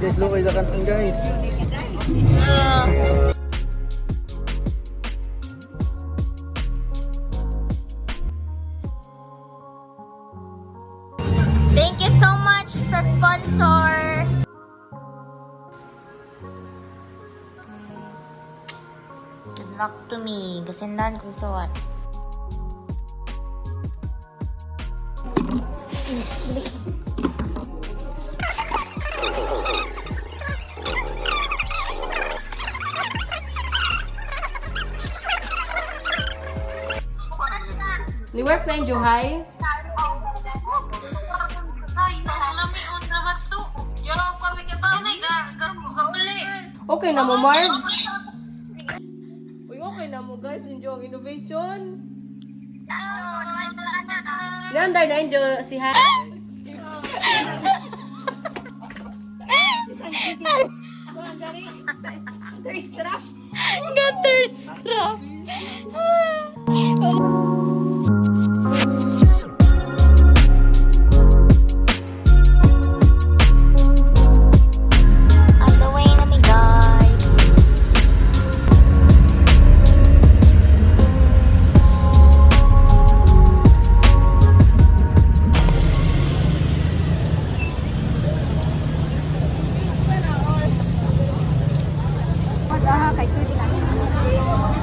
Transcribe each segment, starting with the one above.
Guys, luoy sa kantong guys. Thank you so much sa sponsor. Good luck to me. Gasindan ko suot. Ni work na yung Juhay? Okay na mo, Marv? Uy, okay na mo, guys. Enjoy ang innovation. Nanday na enjoy si Han. Thirst trap. Got thirst trap. On the way na mi guys.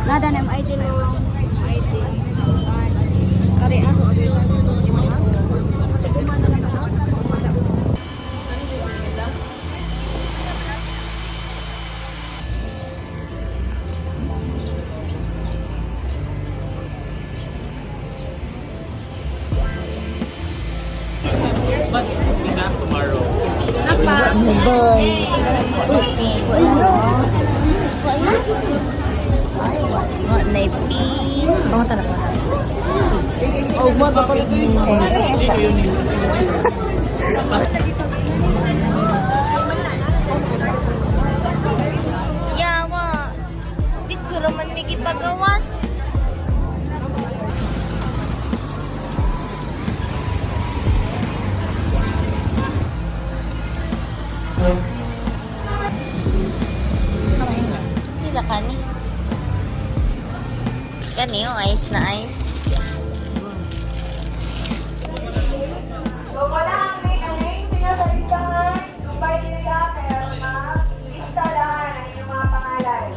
Nada na ID no. Kari ako. But we have tomorrow. What na ipin? Tama talaga. Oh, what the fuck? Yawa. Bitsura man may gipagawas. Pila ka ni? Kani yung ice na ice. So wala ang may sinasalistahan, kumpay nila kaya lista lang ang inyong mga pangalan.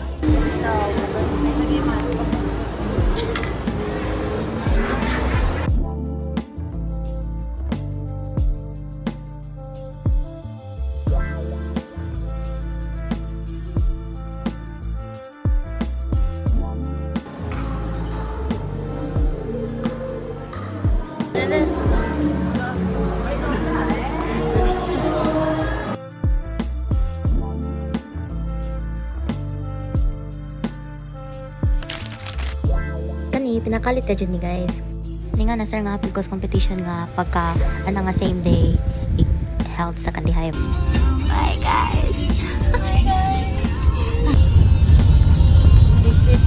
Kani pinakalit ka dyan ni guys. Ni nga nasar nga because competition nga pagka ana nga same day held sa Kandihay. Bye guys. This is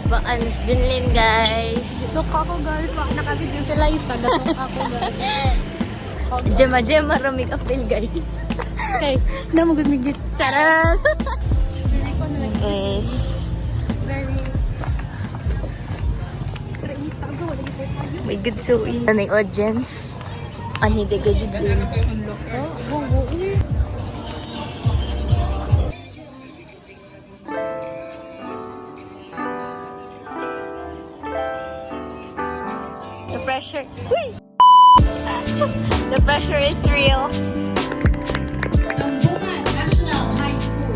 Baalis Junlin guys. Suka ko, guys. Nakabidyo sila yung taga-suka ko, guys. Jema ramig apil guys. Okay, na mo gumigit. Charas. Guys. May good so in. Anong audience? Ani de gajud din. The pressure. The pressure is real. Tambukan National High School,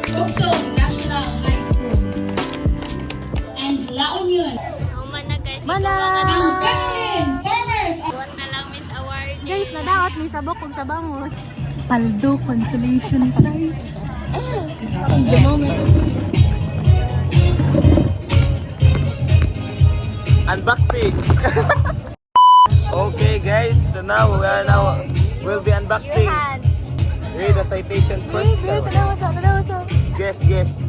Gokdong National High School, and La Union. Human na guys. Mana! Ang Penguin Farmers Buwan na lang Miss Award. Guys, nadaot may sabok kung sa bangon. Paldo consolation prize. The moment. Unboxing. Okay guys, so now we'll be unboxing. Read the citation first. Guess. 100?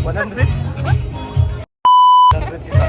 100 kita.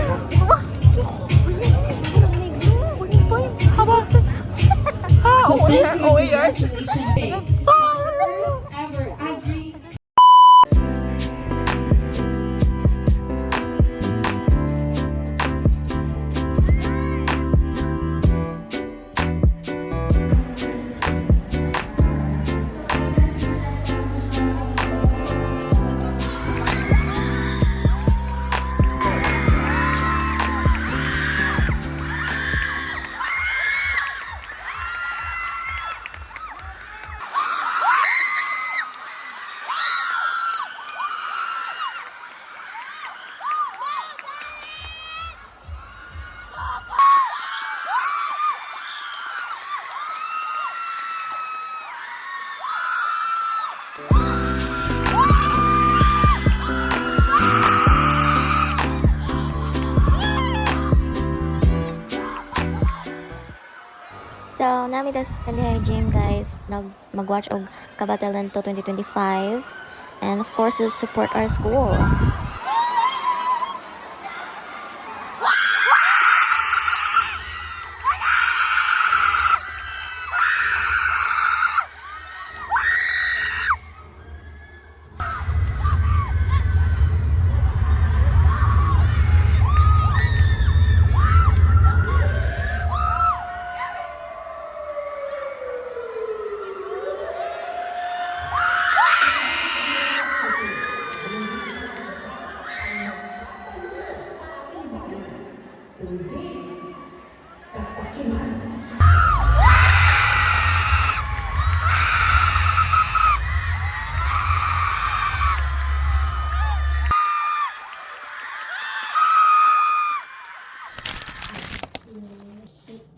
nami das kandihay gym guys. Mag-watch og Kabatalento 2025. And of course, to support our school.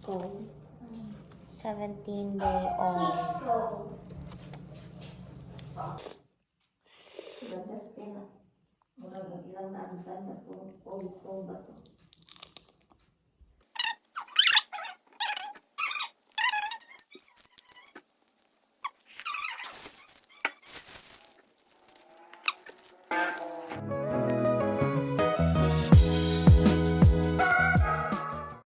Cold. 17-day old. Justin, ilang na ang banda po, cold ba to?